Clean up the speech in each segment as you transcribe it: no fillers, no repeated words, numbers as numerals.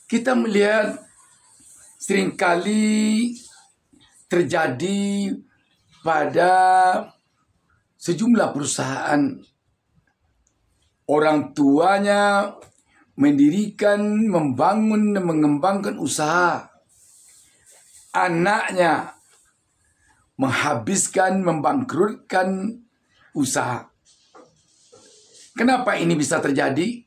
Kita melihat seringkali terjadi pada sejumlah perusahaan. Orang tuanya mendirikan, membangun, dan mengembangkan usaha. Anaknya menghabiskan, membangkrutkan usaha. Kenapa ini bisa terjadi?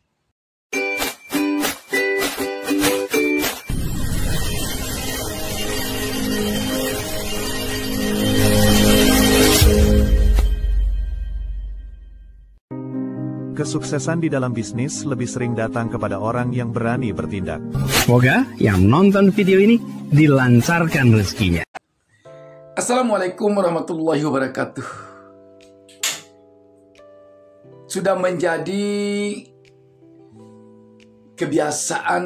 Kesuksesan di dalam bisnis lebih sering datang kepada orang yang berani bertindak. Semoga yang menonton video ini dilancarkan rezekinya. Assalamualaikum warahmatullahi wabarakatuh. Sudah menjadi kebiasaan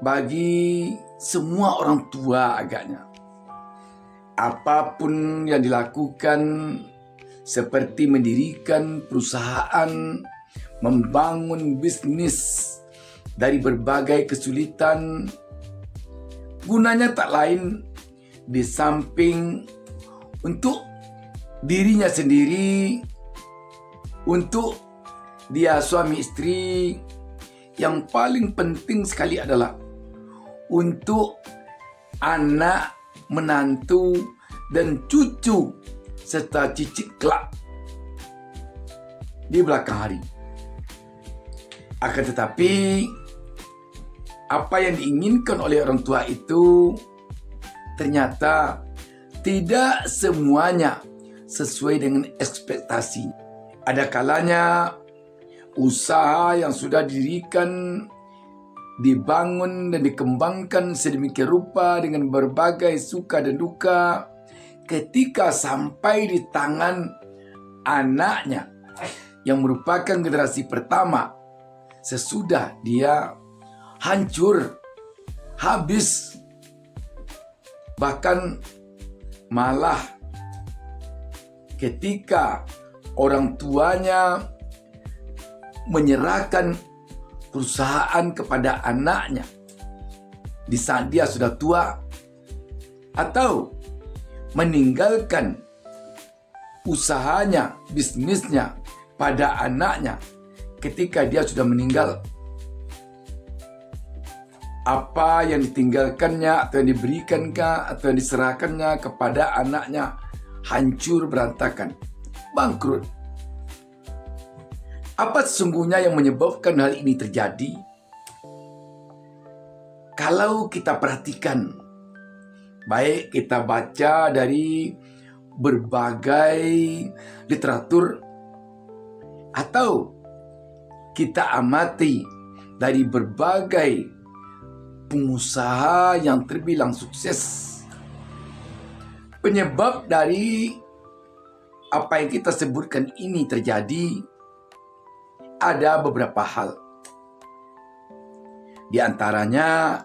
bagi semua orang tua agaknya. Apapun yang dilakukan, seperti mendirikan perusahaan, membangun bisnis dari berbagai kesulitan, gunanya tak lain di samping untuk dirinya sendiri, untuk dia suami istri, yang paling penting sekali adalah untuk anak, menantu, dan cucu serta cicit kelak di belakang hari. Akan tetapi, apa yang diinginkan oleh orang tua itu ternyata tidak semuanya sesuai dengan ekspektasi. Ada kalanya usaha yang sudah didirikan, dibangun dan dikembangkan sedemikian rupa dengan berbagai suka dan duka, ketika sampai di tangan anaknya yang merupakan generasi pertama, sesudah dia hancur, habis, bahkan malah ketika orang tuanya menyerahkan perusahaan kepada anaknya di saat dia sudah tua, atau meninggalkan usahanya, bisnisnya pada anaknya ketika dia sudah meninggal, apa yang ditinggalkannya atau yang diberikannya atau yang diserahkannya kepada anaknya hancur berantakan, bangkrut. Apa sesungguhnya yang menyebabkan hal ini terjadi? Kalau kita perhatikan, baik kita baca dari berbagai literatur atau kita amati dari berbagai pengusaha yang terbilang sukses, penyebab dari apa yang kita sebutkan ini terjadi ada beberapa hal. Di antaranya,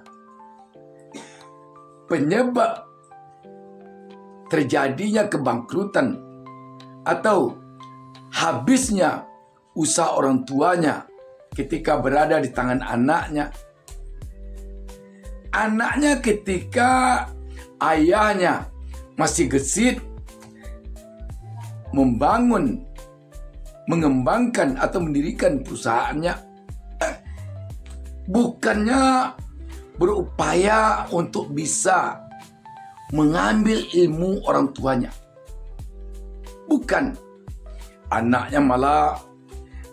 penyebab terjadinya kebangkrutan atau habisnya usaha orang tuanya ketika berada di tangan anaknya. Anaknya ketika ayahnya masih gesit membangun, mengembangkan atau mendirikan perusahaannya, bukannya berupaya untuk bisa mengambil ilmu orang tuanya. Bukan. Anaknya malah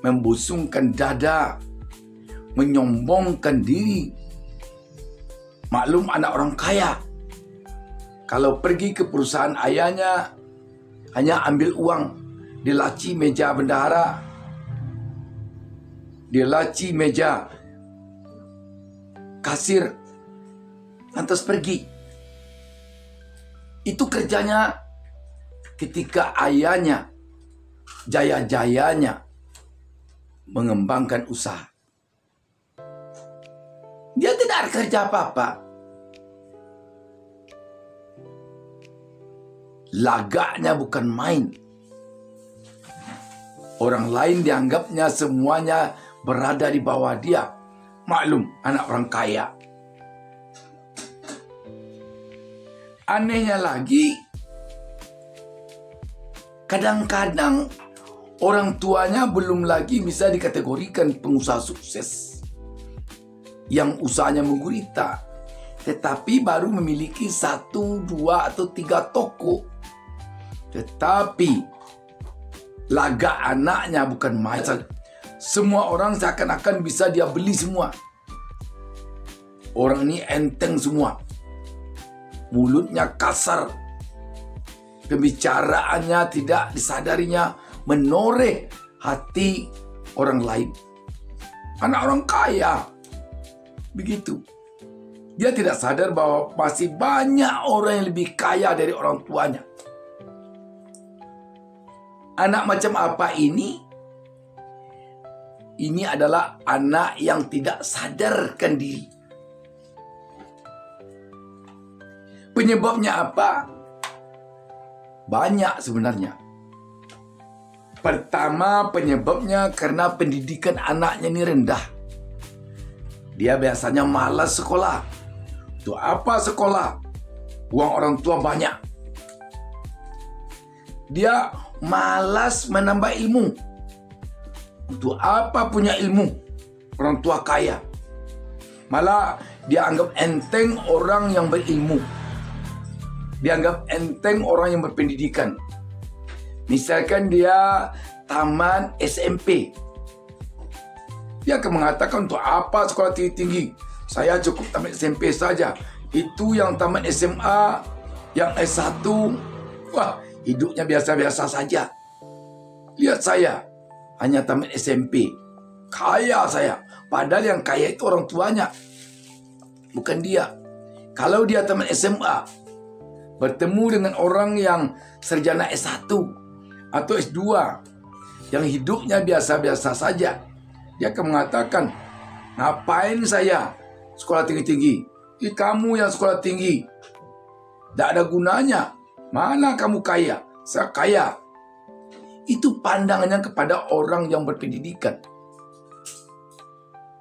membusungkan dada, menyombongkan diri. Maklum anak orang kaya, kalau pergi ke perusahaan ayahnya hanya ambil uang di laci meja bendahara, di laci meja kasir, lantas pergi. Itu kerjanya ketika ayahnya jaya-jayanya mengembangkan usaha. Dia tidak ada kerja apa-apa. Lagaknya bukan main. Orang lain dianggapnya semuanya berada di bawah dia. Maklum, anak orang kaya. Anehnya lagi, kadang-kadang orang tuanya belum lagi bisa dikategorikan pengusaha sukses yang usahanya menggurita, tetapi baru memiliki 1, 2, atau 3 toko. Tetapi lagak anaknya bukan main. Semua orang seakan-akan bisa dia beli semua. Orang ini enteng semua. Mulutnya kasar. Pembicaraannya tidak disadarinya menoreh hati orang lain. Anak orang kaya. Begitu. Dia tidak sadar bahwa masih banyak orang yang lebih kaya dari orang tuanya. Anak macam apa ini? Ini adalah anak yang tidak sadarkan diri. Penyebabnya apa? Banyak sebenarnya. Pertama, penyebabnya karena pendidikan anaknya ini rendah. Dia biasanya malas sekolah. Untuk apa sekolah? Uang orang tua banyak. Dia malas menambah ilmu. Untuk apa punya ilmu? Orang tua kaya. Malah dia anggap enteng orang yang berilmu. Dianggap enteng orang yang berpendidikan. Misalkan dia taman SMP. Dia akan mengatakan, untuk apa sekolah tinggi-tinggi? Saya cukup taman SMP saja. Itu yang taman SMA, yang S1. Wah, hidupnya biasa-biasa saja. Lihat saya, hanya taman SMP. Kaya saya. Padahal yang kaya itu orang tuanya, bukan dia. Kalau dia taman SMA, bertemu dengan orang yang sarjana S1 atau S2 yang hidupnya biasa-biasa saja, dia akan mengatakan, ngapain saya sekolah tinggi-tinggi? Kamu yang sekolah tinggi, tidak ada gunanya. Mana kamu kaya? Saya kaya. Itu pandangannya kepada orang yang berpendidikan.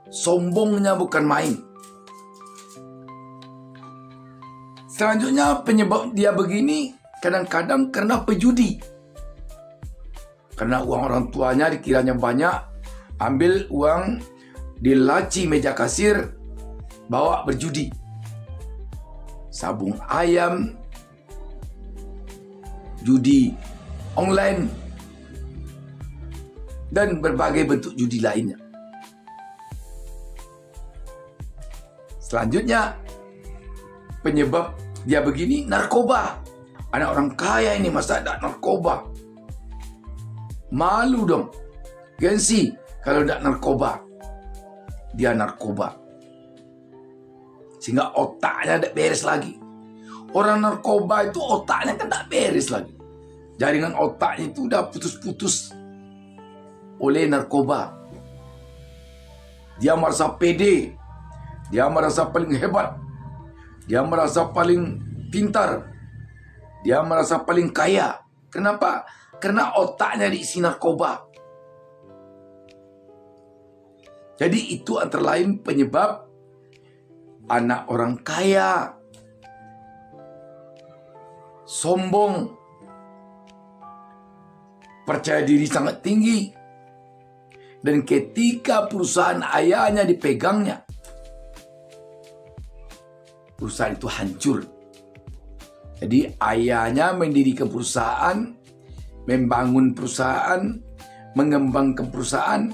Sombongnya bukan main. Selanjutnya, penyebab dia begini kadang-kadang karena pejudi. Karena uang orang tuanya dikiranya banyak, ambil uang di laci meja kasir, bawa berjudi. Sabung ayam, judi online, dan berbagai bentuk judi lainnya. Selanjutnya, penyebab dia begini, narkoba. Anak orang kaya ini masa ada narkoba? Malu dong. Gengsi kalau tidak narkoba. Dia narkoba. Sehingga otaknya tidak beres lagi. Orang narkoba itu otaknya kan tidak beres lagi. Jaringan otaknya itu udah putus-putus oleh narkoba. Dia merasa pede. Dia merasa paling hebat. Dia merasa paling pintar. Dia merasa paling kaya. Kenapa? Karena otaknya diisi narkoba. Jadi itu antara lain penyebab anak orang kaya, sombong, percaya diri sangat tinggi, dan ketika perusahaan ayahnya dipegangnya, perusahaan itu hancur. Jadi ayahnya mendirikan perusahaan, membangun perusahaan, mengembangkan perusahaan,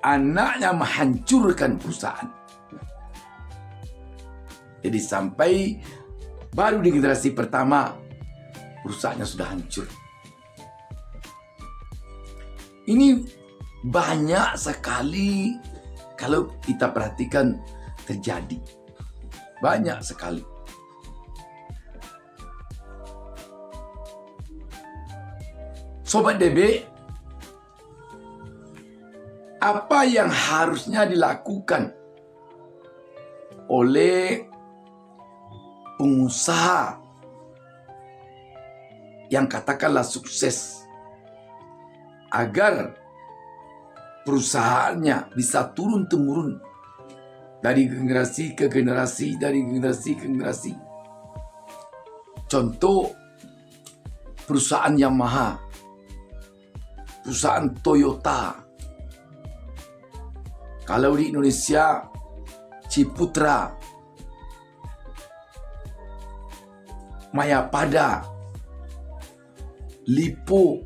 anaknya menghancurkan perusahaan. Jadi sampai baru di generasi pertama, perusahaannya sudah hancur. Ini banyak sekali kalau kita perhatikan terjadi. Banyak sekali. Sobat DB, apa yang harusnya dilakukan oleh pengusaha yang katakanlah sukses agar perusahaannya bisa turun-temurun dari generasi ke generasi, dari generasi ke generasi? Contoh perusahaan Yamaha, perusahaan Toyota. Kalau di Indonesia, Ciputra, Mayapada, Lipo,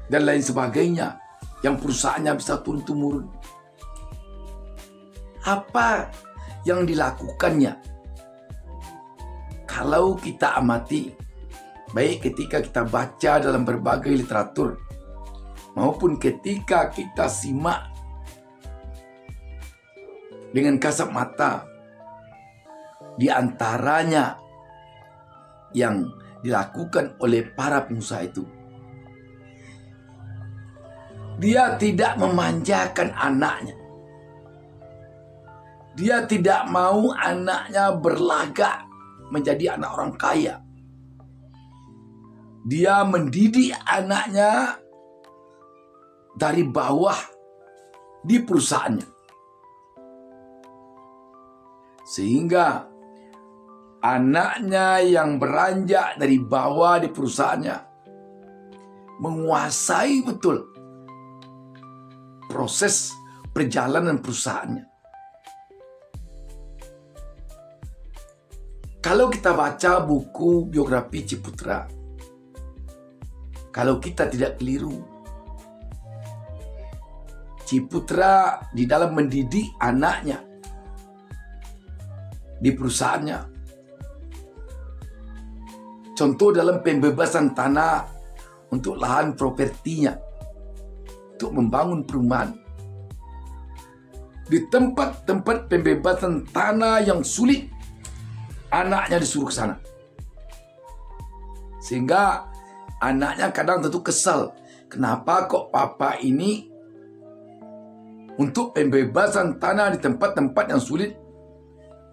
dan lain sebagainya yang perusahaannya bisa turun-temurun. Apa yang dilakukannya? Kalau kita amati, baik ketika kita baca dalam berbagai literatur maupun ketika kita simak dengan kasat mata, di antaranya yang dilakukan oleh para pengusaha itu, dia tidak memanjakan anaknya. Dia tidak mau anaknya berlagak menjadi anak orang kaya. Dia mendidik anaknya dari bawah di perusahaannya, sehingga anaknya yang beranjak dari bawah di perusahaannya menguasai betul proses perjalanan perusahaannya. Kalau kita baca buku biografi Ciputra, kalau kita tidak keliru, Ciputra di dalam mendidik anaknya di perusahaannya, contoh dalam pembebasan tanah untuk lahan propertinya, untuk membangun perumahan. Di tempat-tempat pembebasan tanah yang sulit, anaknya disuruh ke sana. Sehingga anaknya kadang tentu kesal. Kenapa kok papa ini untuk pembebasan tanah di tempat-tempat yang sulit,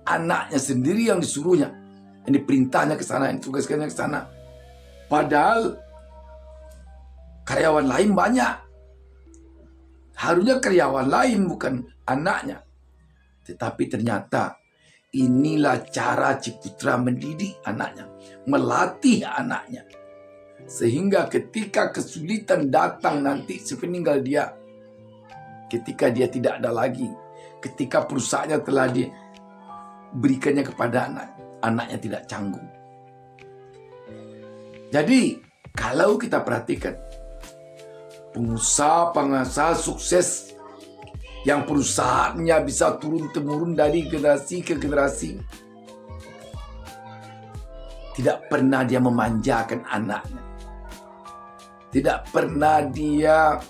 anaknya sendiri yang disuruhnya, yang diperintahnya ke sana, yang ditugaskannya ke sana. Padahal karyawan lain banyak. Harusnya karyawan lain, bukan anaknya. Tetapi ternyata inilah cara Ciputra mendidik anaknya, melatih anaknya. Sehingga ketika kesulitan datang nanti sepeninggal dia, ketika dia tidak ada lagi, ketika perusahaannya telah diberikannya kepada anaknya tidak canggung. Jadi kalau kita perhatikan, pengusaha-pengusaha sukses yang perusahaannya bisa turun-temurun dari generasi ke generasi, tidak pernah dia memanjakan anaknya. Tidak pernah dia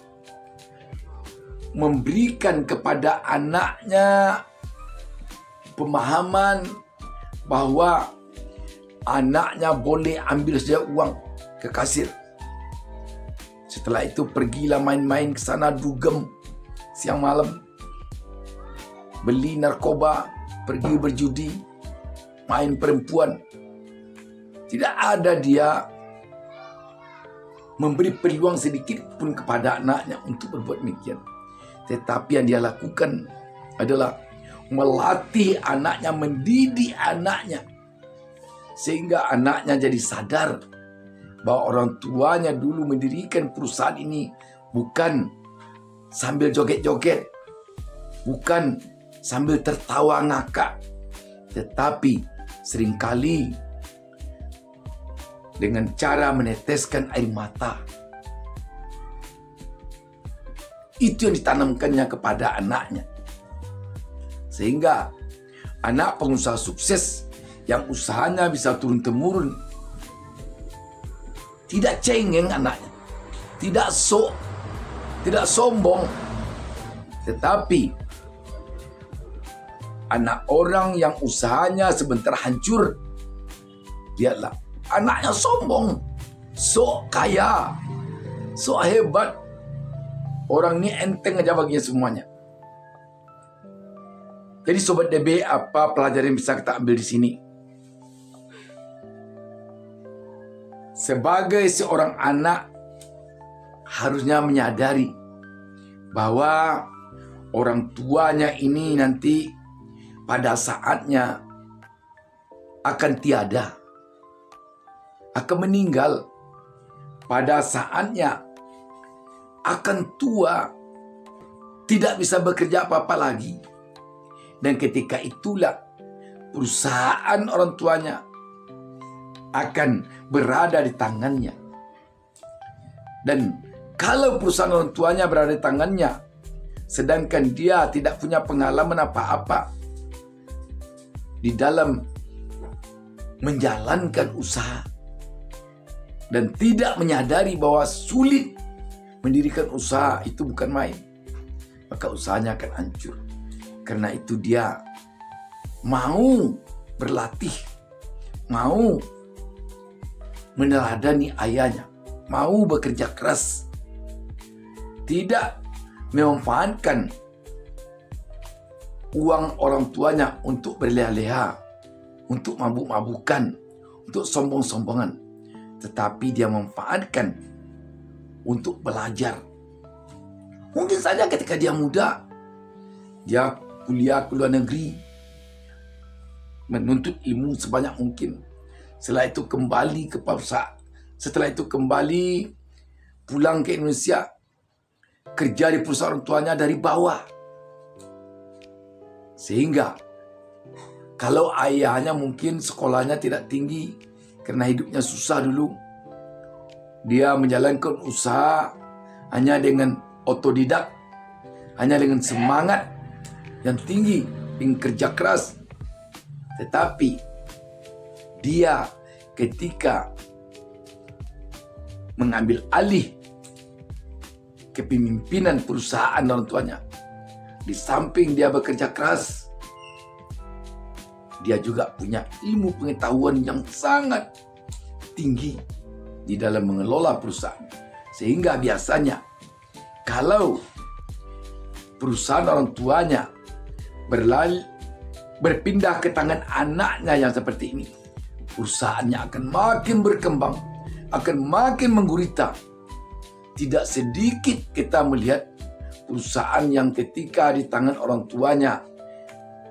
memberikan kepada anaknya pemahaman bahwa anaknya boleh ambil saja uang ke kasir. Setelah itu pergilah main-main ke sana, dugem siang malam, beli narkoba, pergi berjudi, main perempuan. Tidak ada dia memberi peluang sedikit pun kepada anaknya untuk berbuat demikian. Tetapi yang dia lakukan adalah melatih anaknya, mendidik anaknya, sehingga anaknya jadi sadar bahwa orang tuanya dulu mendirikan perusahaan ini bukan sambil joget-joget, bukan sambil tertawa ngakak, tetapi seringkali dengan cara meneteskan air mata. Itu yang ditanamkannya kepada anaknya. Sehingga anak pengusaha sukses yang usahanya bisa turun-temurun, tidak cengeng anaknya, tidak sombong, tetapi anak orang yang usahanya sebentar hancur, lihatlah, anaknya sombong, sok kaya, sok hebat. Orang ini enteng aja baginya semuanya. Jadi Sobat DB, apa pelajaran yang bisa kita ambil di sini? Sebagai seorang anak, harusnya menyadari bahwa orang tuanya ini nanti pada saatnya akan tiada. akan meninggal. Pada saatnya akan tua, tidak bisa bekerja apa-apa lagi. Dan ketika itulah perusahaan orang tuanya akan berada di tangannya. Dan kalau perusahaan orang tuanya berada di tangannya, sedangkan dia tidak punya pengalaman apa-apa di dalam menjalankan usaha, dan tidak menyadari bahwa sulit mendirikan usaha itu bukan main, maka usahanya akan hancur. Karena itu dia mau berlatih, mau meneladani ayahnya, mau bekerja keras, tidak memanfaatkan uang orang tuanya untuk berleha-leha, untuk mabuk-mabukan, untuk sombong-sombongan, tetapi dia memanfaatkan untuk belajar. Mungkin saja ketika dia muda, dia kuliah ke luar negeri, menuntut ilmu sebanyak mungkin. Setelah itu kembali ke perusahaan, setelah itu kembali pulang ke Indonesia, kerja di perusahaan orang tuanya dari bawah. Sehingga kalau ayahnya mungkin sekolahnya tidak tinggi karena hidupnya susah dulu, dia menjalankan usaha hanya dengan otodidak, hanya dengan semangat yang tinggi, dengan kerja keras. Tetapi dia ketika mengambil alih kepemimpinan perusahaan orang tuanya, di samping dia bekerja keras, dia juga punya ilmu pengetahuan yang sangat tinggi di dalam mengelola perusahaan. Sehingga biasanya kalau perusahaan orang tuanya berpindah ke tangan anaknya yang seperti ini, perusahaannya akan makin berkembang, akan makin menggurita. Tidak sedikit kita melihat perusahaan yang ketika di tangan orang tuanya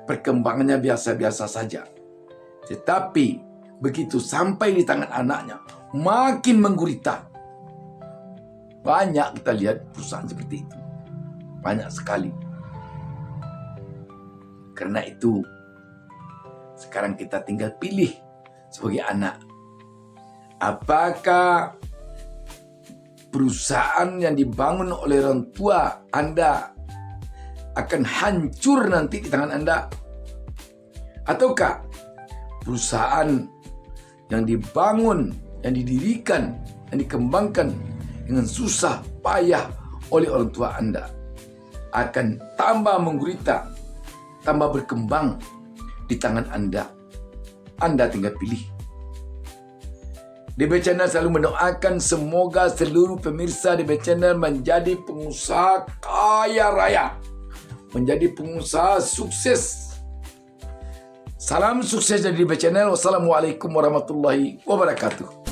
perkembangannya biasa-biasa saja, tetapi begitu sampai di tangan anaknya makin menggurita. Banyak kita lihat perusahaan seperti itu, banyak sekali. Karena itu sekarang kita tinggal pilih sebagai anak, apakah perusahaan yang dibangun oleh orang tua Anda akan hancur nanti di tangan Anda, ataukah perusahaan yang dibangun, yang didirikan, yang dikembangkan dengan susah payah oleh orang tua Anda akan tambah menggurita, tambah berkembang di tangan Anda. Anda tinggal pilih. DB Channel selalu mendoakan semoga seluruh pemirsa DB Channel menjadi pengusaha kaya raya, menjadi pengusaha sukses. Salam sukses dari DB Channel. Wassalamualaikum warahmatullahi wabarakatuh.